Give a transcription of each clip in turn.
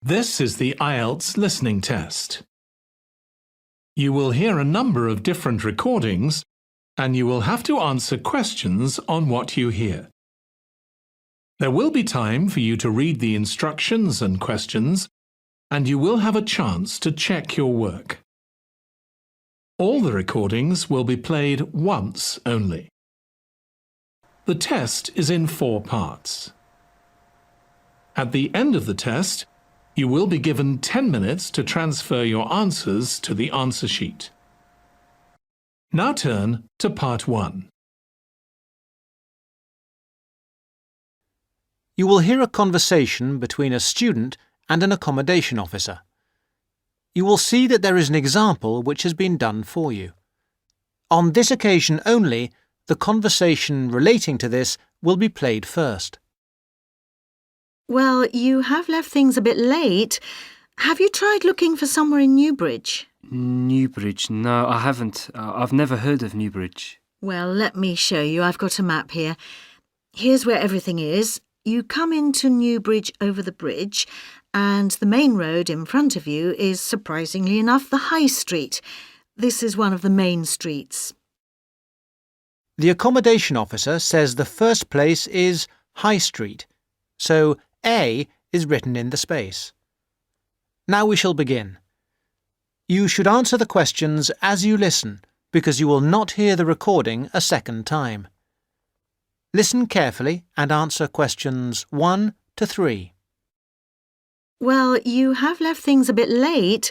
This is the IELTS listening test. You will hear a number of different recordings and you will have to answer questions on what you hear. There will be time for you to read the instructions and questions, and you will have a chance to check your work. All the recordings will be played once only. The test is in 4 parts. At the end of the test, you will be given 10 minutes to transfer your answers to the answer sheet. Now turn to part 1. You will hear a conversation between a student and an accommodation officer. You will see that there is an example which has been done for you. On this occasion only, the conversation relating to this will be played first. Well, you have left things a bit late. Have you tried looking for somewhere in Newbridge? Newbridge? No, I haven't. I've never heard of Newbridge. Well, let me show you. I've got a map here. Here's where everything is. You come into Newbridge over the bridge, and the main road in front of you is, surprisingly enough, the High Street. This is one of the main streets. The accommodation officer says the first place is High Street, so A is written in the space. Now we shall begin. You should answer the questions as you listen, because you will not hear the recording a second time. Listen carefully and answer questions 1 to 3. Well, you have left things a bit late.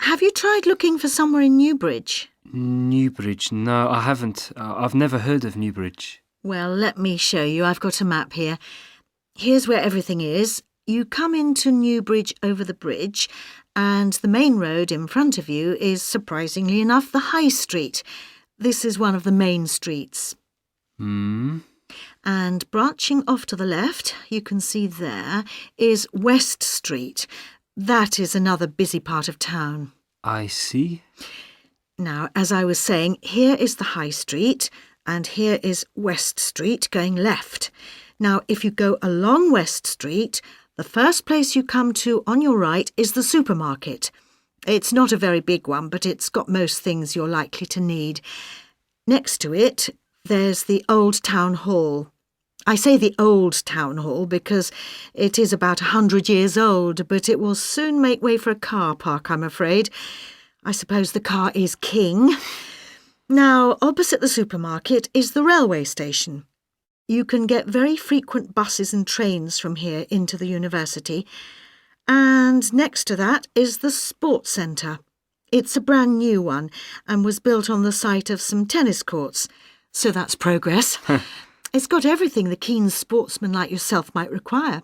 Have you tried looking for somewhere in Newbridge? Newbridge? No, I haven't. I've never heard of Newbridge. Well, let me show you. I've got a map here. Here's where everything is. You come into Newbridge over the bridge, and the main road in front of you is, surprisingly enough, the High Street. This is one of the main streets. And branching off to the left, you can see there, is West Street. That is another busy part of town. I see. Now, as I was saying, here is the High Street, and here is West Street going left. Now, if you go along West Street, the first place you come to on your right is the supermarket. It's not a very big one, but it's got most things you're likely to need. Next to it, there's the Old Town Hall. I say the Old Town Hall because it is about 100 years old, but it will soon make way for a car park, I'm afraid. I suppose the car is king. Now, opposite the supermarket is the railway station. You can get very frequent buses and trains from here into the university. And next to that is the sports centre. It's a brand new one and was built on the site of some tennis courts. So that's progress. It's got everything the keen sportsman like yourself might require.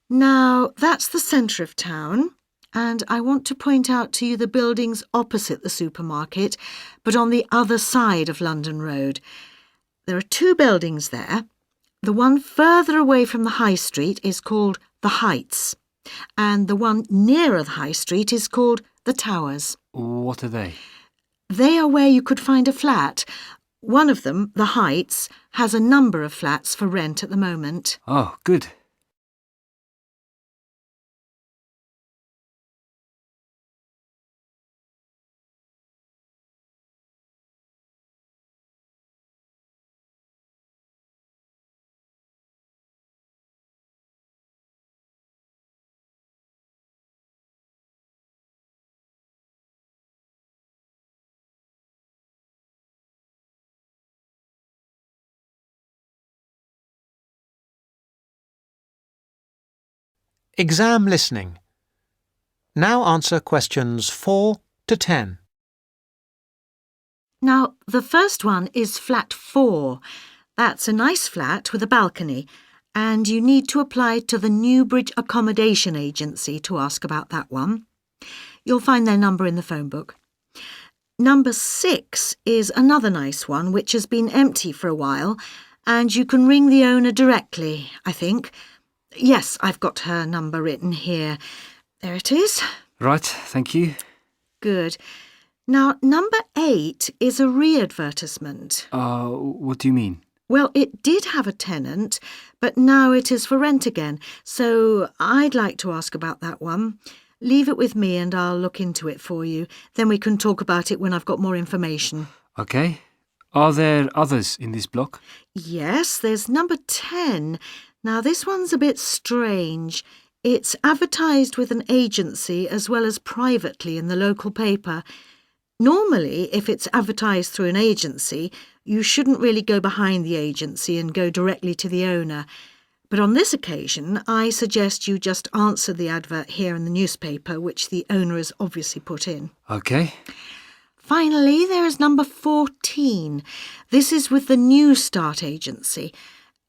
Now, that's the centre of town, and I want to point out to you the buildings opposite the supermarket, but on the other side of London Road. There are 2 buildings there. The one further away from the High Street is called the Heights, and the one nearer the High Street is called the Towers. What are they? They are where you could find a flat. One of them, the Heights, has a number of flats for rent at the moment. Oh, good. Exam listening. Now answer questions 4 to 10. Now, the first one is flat 4. That's a nice flat with a balcony, and you need to apply to the Newbridge Accommodation Agency to ask about that one. You'll find their number in the phone book. Number 6 is another nice one which has been empty for a while, and you can ring the owner directly, I think. Yes, I've got her number written here. There it is. Right, thank you. Good. Now, number 8 is a re-advertisement. What do you mean? Well, it did have a tenant, but now it is for rent again, so I'd like to ask about that one. Leave it with me and I'll look into it for you. Then we can talk about it when I've got more information. Okay. Are there others in this block? Yes, there's number 10. Now, this one's a bit strange. It's advertised with an agency as well as privately in the local paper. Normally, if it's advertised through an agency, you shouldn't really go behind the agency and go directly to the owner. But on this occasion, I suggest you just answer the advert here in the newspaper, which the owner has obviously put in. Okay. Finally, there is number 14. This is with the New Start agency.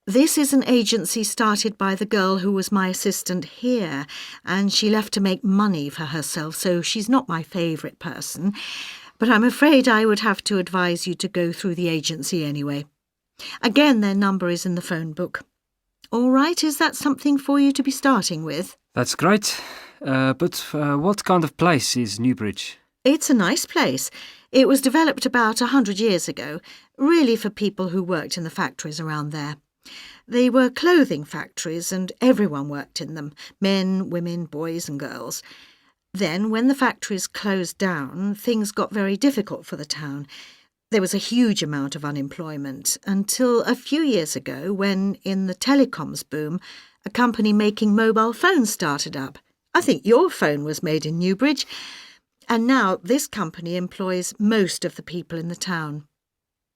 This is an agency started by the girl who was my assistant here, and she left to make money for herself, so she's not my favourite person. But I'm afraid I would have to advise you to go through the agency anyway. Again, their number is in the phone book. All right, is that something for you to be starting with? That's great. But what kind of place is Newbridge? It's a nice place. It was developed about 100 years ago, really for people who worked in the factories around there. They were clothing factories and everyone worked in them, men, women, boys and girls. Then, when the factories closed down, things got very difficult for the town. There was a huge amount of unemployment until a few years ago when, in the telecoms boom, a company making mobile phones started up. I think your phone was made in Newbridge. And now this company employs most of the people in the town.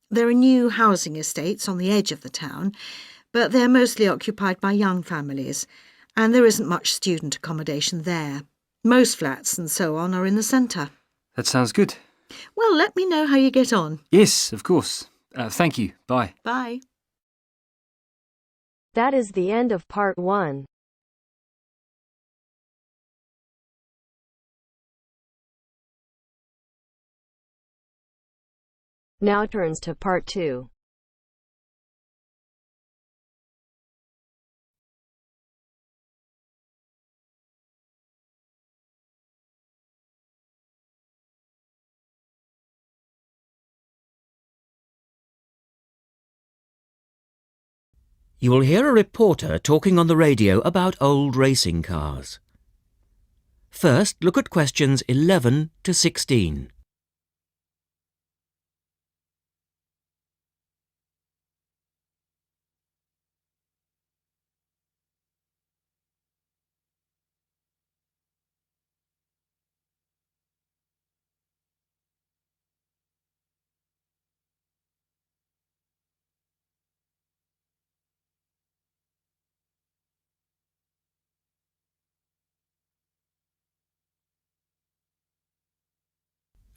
There are new housing estates on the edge of the town, but they're mostly occupied by young families, and there isn't much student accommodation there. Most flats and so on are in the centre. That sounds good. Well, let me know how you get on. Yes, of course. Thank you. Bye. Bye. That is the end of part 1. Now turns to part 2. You will hear a reporter talking on the radio about old racing cars. First, look at questions 11 to 16.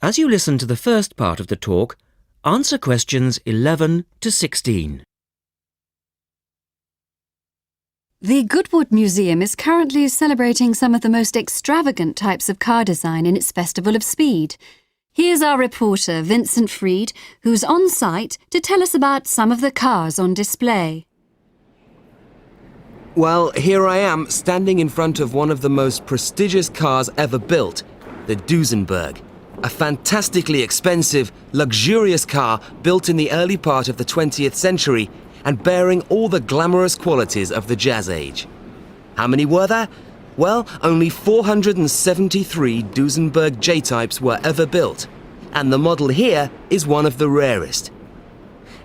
As you listen to the first part of the talk, answer questions 11 to 16. The Goodwood Museum is currently celebrating some of the most extravagant types of car design in its Festival of Speed. Here's our reporter, Vincent Freed, who's on site to tell us about some of the cars on display. Well, here I am, standing in front of one of the most prestigious cars ever built, the Duesenberg. A fantastically expensive, luxurious car built in the early part of the 20th century and bearing all the glamorous qualities of the Jazz Age. How many were there? Well, only 473 Duesenberg J-types were ever built, and the model here is one of the rarest.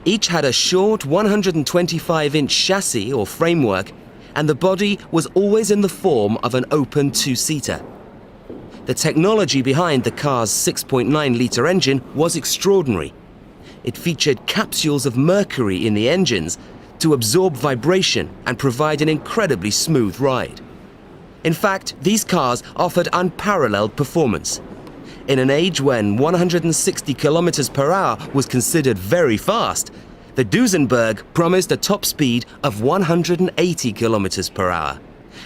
Each had a short 125-inch chassis or framework, and the body was always in the form of an open two-seater. The technology behind the car's 6.9-litre engine was extraordinary. It featured capsules of mercury in the engines to absorb vibration and provide an incredibly smooth ride. In fact, these cars offered unparalleled performance. In an age when 160 kilometers per hour was considered very fast, the Duesenberg promised a top speed of 180 kilometers per hour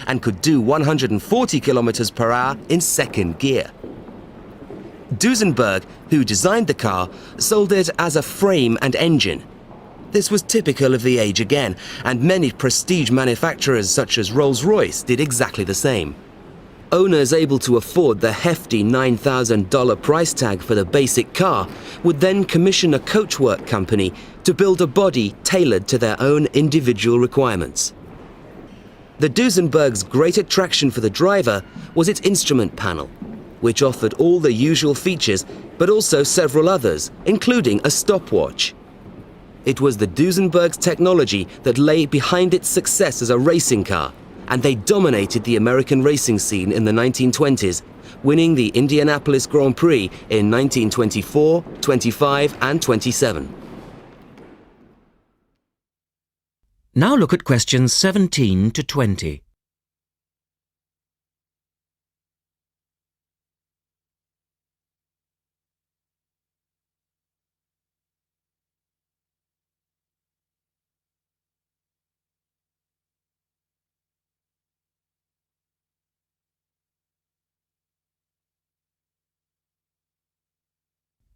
and could do 140 kilometers per hour in second gear. Duesenberg, who designed the car, sold it as a frame and engine. This was typical of the age again, and many prestige manufacturers such as Rolls-Royce did exactly the same. Owners able to afford the hefty $9,000 price tag for the basic car would then commission a coachwork company to build a body tailored to their own individual requirements. The Duesenberg's great attraction for the driver was its instrument panel, which offered all the usual features but also several others, including a stopwatch. It was the Duesenberg's technology that lay behind its success as a racing car, and they dominated the American racing scene in the 1920s, winning the Indianapolis Grand Prix in 1924, 25 and 27. Now look at questions 17 to 20.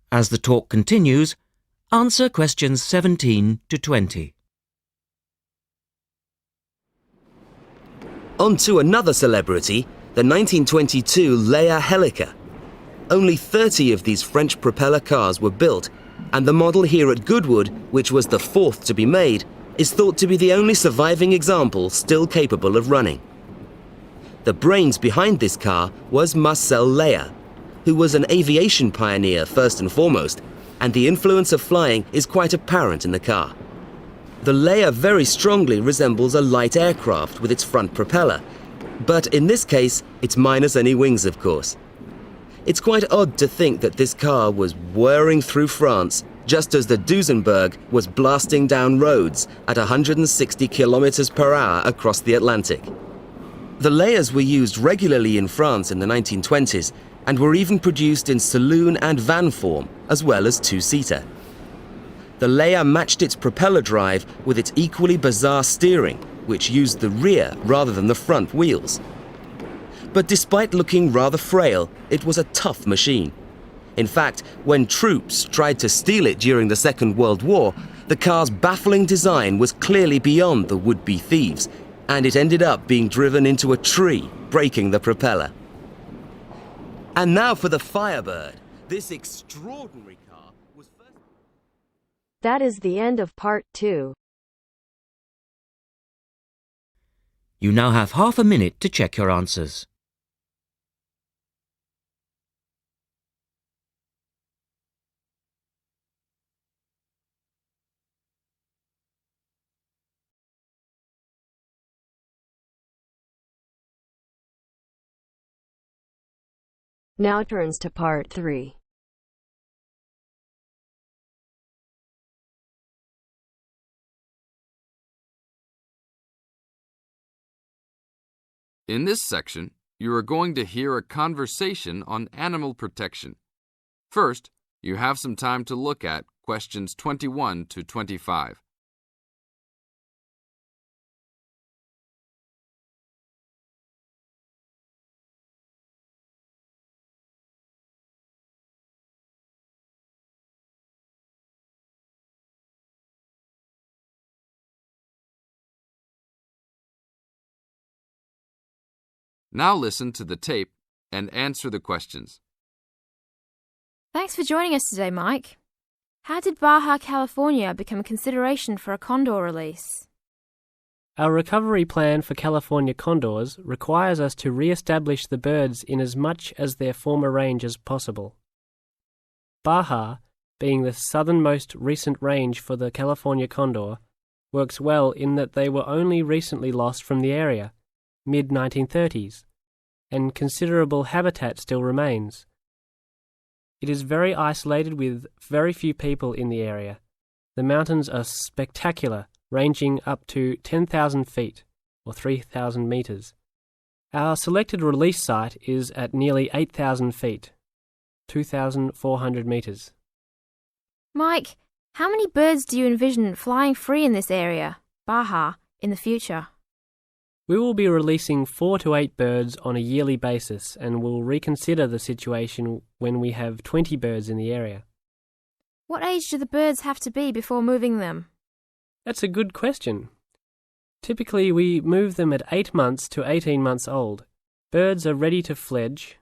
As the talk continues, answer questions 17 to 20. On to another celebrity, the 1922 Leia Helica. Only 30 of these French propeller cars were built, and the model here at Goodwood, which was the fourth to be made, is thought to be the only surviving example still capable of running. The brains behind this car was Marcel Leia, who was an aviation pioneer first and foremost, and the influence of flying is quite apparent in the car. The Leia very strongly resembles a light aircraft with its front propeller, but in this case, it's minus any wings, of course. It's quite odd to think that this car was whirring through France just as the Duesenberg was blasting down roads at 160 kilometers per hour across the Atlantic. The Leias were used regularly in France in the 1920s and were even produced in saloon and van form, as well as two-seater. The Leia matched its propeller drive with its equally bizarre steering, which used the rear rather than the front wheels. But despite looking rather frail, it was a tough machine. In fact, when troops tried to steal it during the Second World War, the car's baffling design was clearly beyond the would-be thieves, and it ended up being driven into a tree, breaking the propeller. And now for the Firebird. This extraordinary car was first... That is the end of part 2. You now have half a minute to check your answers. Now turns to part 3. In this section, you are going to hear a conversation on animal protection. First, you have some time to look at questions 21 to 25. Now listen to the tape and answer the questions. Thanks for joining us today, Mike. How did Baja California become a consideration for a condor release? Our recovery plan for California condors requires us to re-establish the birds in as much as their former range as possible. Baja, being the southernmost recent range for the California condor, works well in that they were only recently lost from the area, mid-1930s, and considerable habitat still remains. It is very isolated with very few people in the area. The mountains are spectacular, ranging up to 10,000 feet, or 3,000 meters. Our selected release site is at nearly 8,000 feet, 2,400 meters. Mike, how many birds do you envision flying free in this area, Baja, in the future? We will be releasing 4 to 8 birds on a yearly basis and will reconsider the situation when we have 20 birds in the area. What age do the birds have to be before moving them? That's a good question. Typically, we move them at 8 months to 18 months old, Birds are ready to fledge,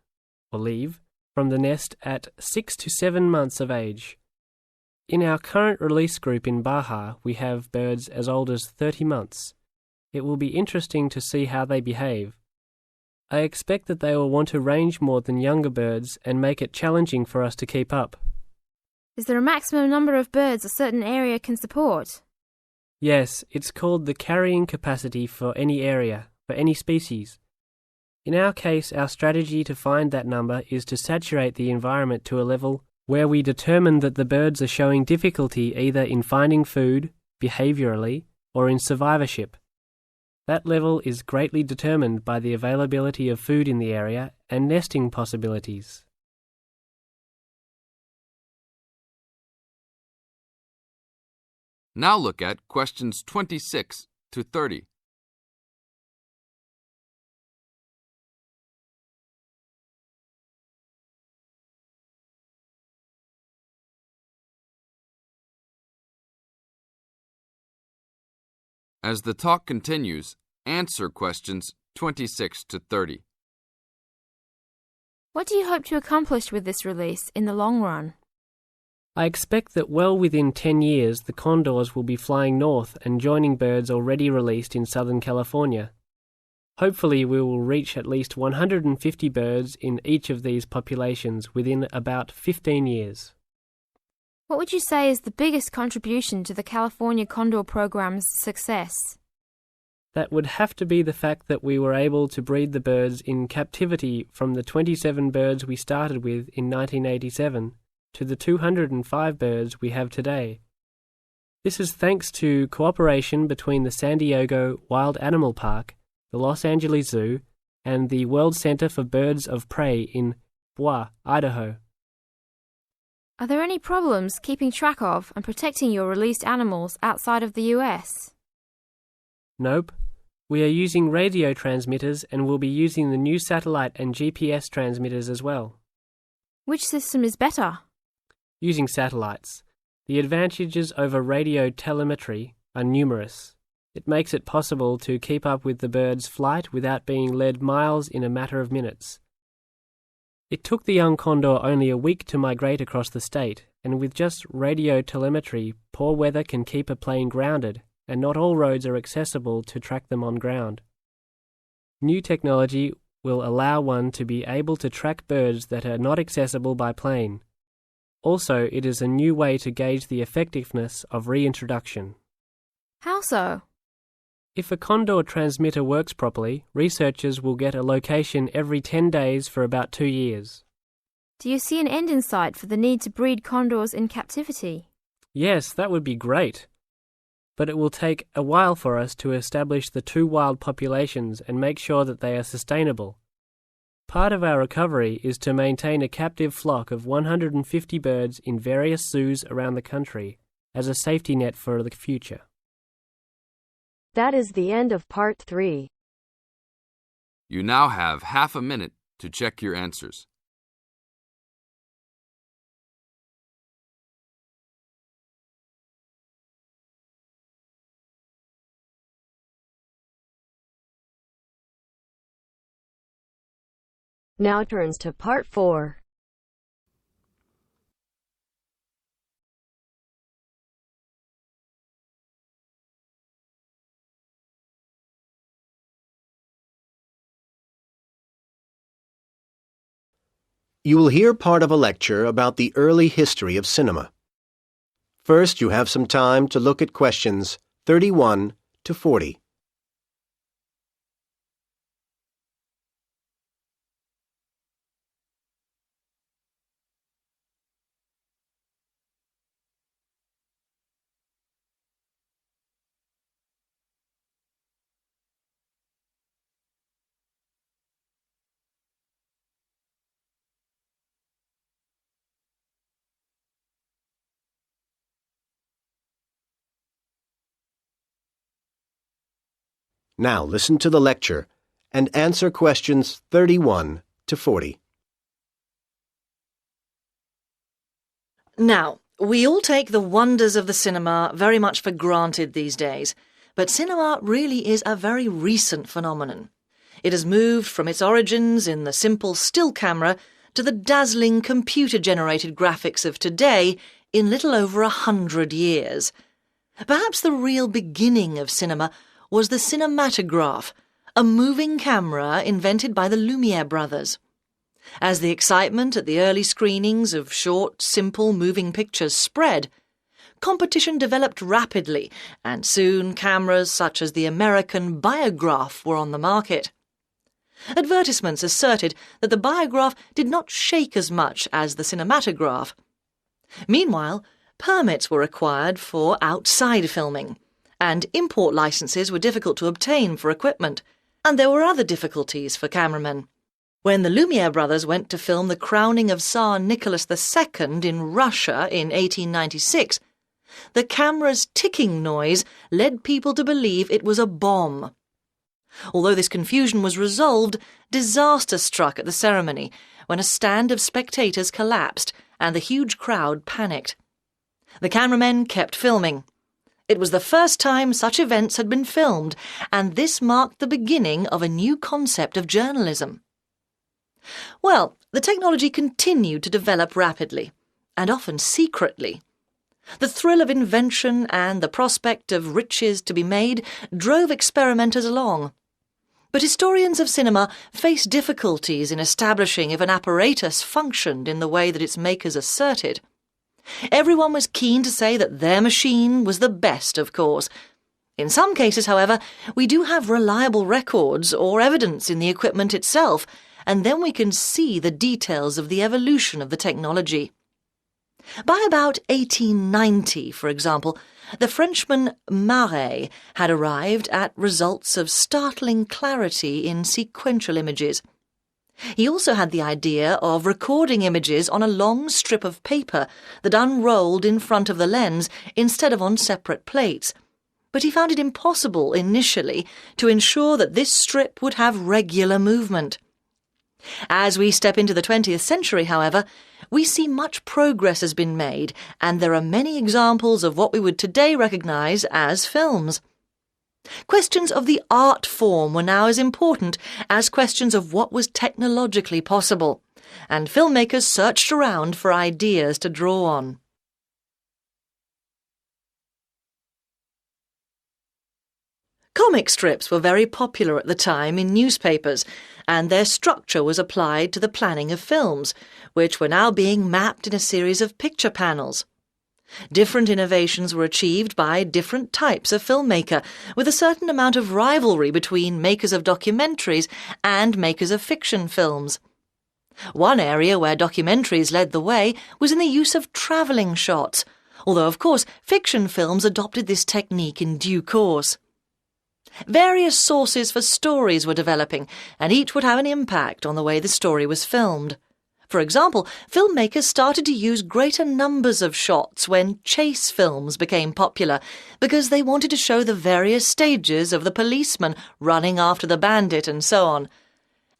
or leave, from the nest at 6 to 7 months of age. In our current release group in Baja, we have birds as old as 30 months. It will be interesting to see how they behave. I expect that they will want to range more than younger birds and make it challenging for us to keep up. Is there a maximum number of birds a certain area can support? Yes, it's called the carrying capacity for any area, for any species. In our case, our strategy to find that number is to saturate the environment to a level where we determine that the birds are showing difficulty either in finding food, behaviourally, or in survivorship. That level is greatly determined by the availability of food in the area and nesting possibilities. Now look at questions 26 to 30. As the talk continues, answer questions 26 to 30. What do you hope to accomplish with this release in the long run? I expect that well within 10 years the condors will be flying north and joining birds already released in Southern California. Hopefully we will reach at least 150 birds in each of these populations within about 15 years. What would you say is the biggest contribution to the California Condor program's success? That would have to be the fact that we were able to breed the birds in captivity from the 27 birds we started with in 1987 to the 205 birds we have today. This is thanks to cooperation between the San Diego Wild Animal Park, the Los Angeles Zoo, and the World Center for Birds of Prey in Boise, Idaho. Are there any problems keeping track of and protecting your released animals outside of the US? Nope. We are using radio transmitters and will be using the new satellite and GPS transmitters as well. Which system is better? Using satellites. The advantages over radio telemetry are numerous. It makes it possible to keep up with the bird's flight without being led miles in a matter of minutes. It took the young condor only a week to migrate across the state, and with just radio telemetry, poor weather can keep a plane grounded, and not all roads are accessible to track them on ground. New technology will allow one to be able to track birds that are not accessible by plane. Also, it is a new way to gauge the effectiveness of reintroduction. How so? If a condor transmitter works properly, researchers will get a location every 10 days for about 2 years. Do you see an end in sight for the need to breed condors in captivity? Yes, that would be great. But it will take a while for us to establish the two wild populations and make sure that they are sustainable. Part of our recovery is to maintain a captive flock of 150 birds in various zoos around the country as a safety net for the future. That is the end of part 3. You now have half a minute to check your answers. Now turns to part 4. You will hear part of a lecture about the early history of cinema. First, you have some time to look at questions 31 to 40. Now listen to the lecture and answer questions 31 to 40. Now, we all take the wonders of the cinema very much for granted these days, but cinema really is a very recent phenomenon. It has moved from its origins in the simple still camera to the dazzling computer-generated graphics of today in little over 100 years. Perhaps the real beginning of cinema was the cinematograph, a moving camera invented by the Lumiere brothers. As the excitement at the early screenings of short, simple moving pictures spread, competition developed rapidly, and soon cameras such as the American Biograph were on the market. Advertisements asserted that the Biograph did not shake as much as the cinematograph. Meanwhile, permits were required for outside filming, and import licenses were difficult to obtain for equipment, and there were other difficulties for cameramen. When the Lumiere brothers went to film the crowning of Tsar Nicholas II in Russia in 1896, the camera's ticking noise led people to believe it was a bomb. Although this confusion was resolved, disaster struck at the ceremony when a stand of spectators collapsed and the huge crowd panicked. The cameramen kept filming. It was the first time such events had been filmed, and this marked the beginning of a new concept of journalism. Well, the technology continued to develop rapidly, and often secretly. The thrill of invention and the prospect of riches to be made drove experimenters along. But historians of cinema face difficulties in establishing if an apparatus functioned in the way that its makers asserted. Everyone was keen to say that their machine was the best, of course. In some cases, however, we do have reliable records or evidence in the equipment itself, and then we can see the details of the evolution of the technology. By about 1890, for example, the Frenchman Marais had arrived at results of startling clarity in sequential images. He also had the idea of recording images on a long strip of paper that unrolled in front of the lens instead of on separate plates, but he found it impossible initially to ensure that this strip would have regular movement. As we step into the 20th century, however, we see much progress has been made, and there are many examples of what we would today recognise as films. Questions of the art form were now as important as questions of what was technologically possible, and filmmakers searched around for ideas to draw on. Comic strips were very popular at the time in newspapers, and their structure was applied to the planning of films, which were now being mapped in a series of picture panels. Different innovations were achieved by different types of filmmaker, with a certain amount of rivalry between makers of documentaries and makers of fiction films. One area where documentaries led the way was in the use of travelling shots, although of course fiction films adopted this technique in due course. Various sources for stories were developing, and each would have an impact on the way the story was filmed. For example, filmmakers started to use greater numbers of shots when chase films became popular, because they wanted to show the various stages of the policeman running after the bandit and so on.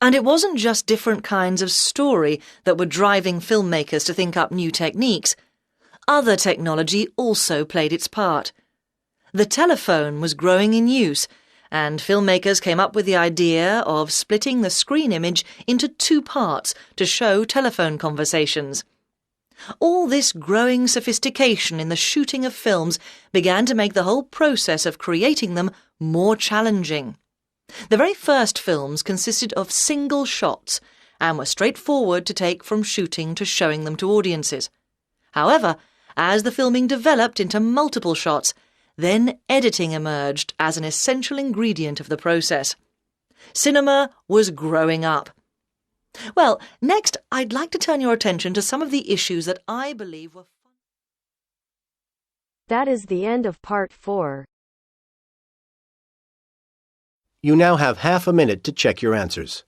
And it wasn't just different kinds of story that were driving filmmakers to think up new techniques. Other technology also played its part. The telephone was growing in use, and filmmakers came up with the idea of splitting the screen image into two parts to show telephone conversations. All this growing sophistication in the shooting of films began to make the whole process of creating them more challenging. The very first films consisted of single shots and were straightforward to take from shooting to showing them to audiences. However, as the filming developed into multiple shots, then editing emerged as an essential ingredient of the process. Cinema was growing up. Well, next I'd like to turn your attention to some of the issues that I believe were... That is the end of part 4. You now have half a minute to check your answers.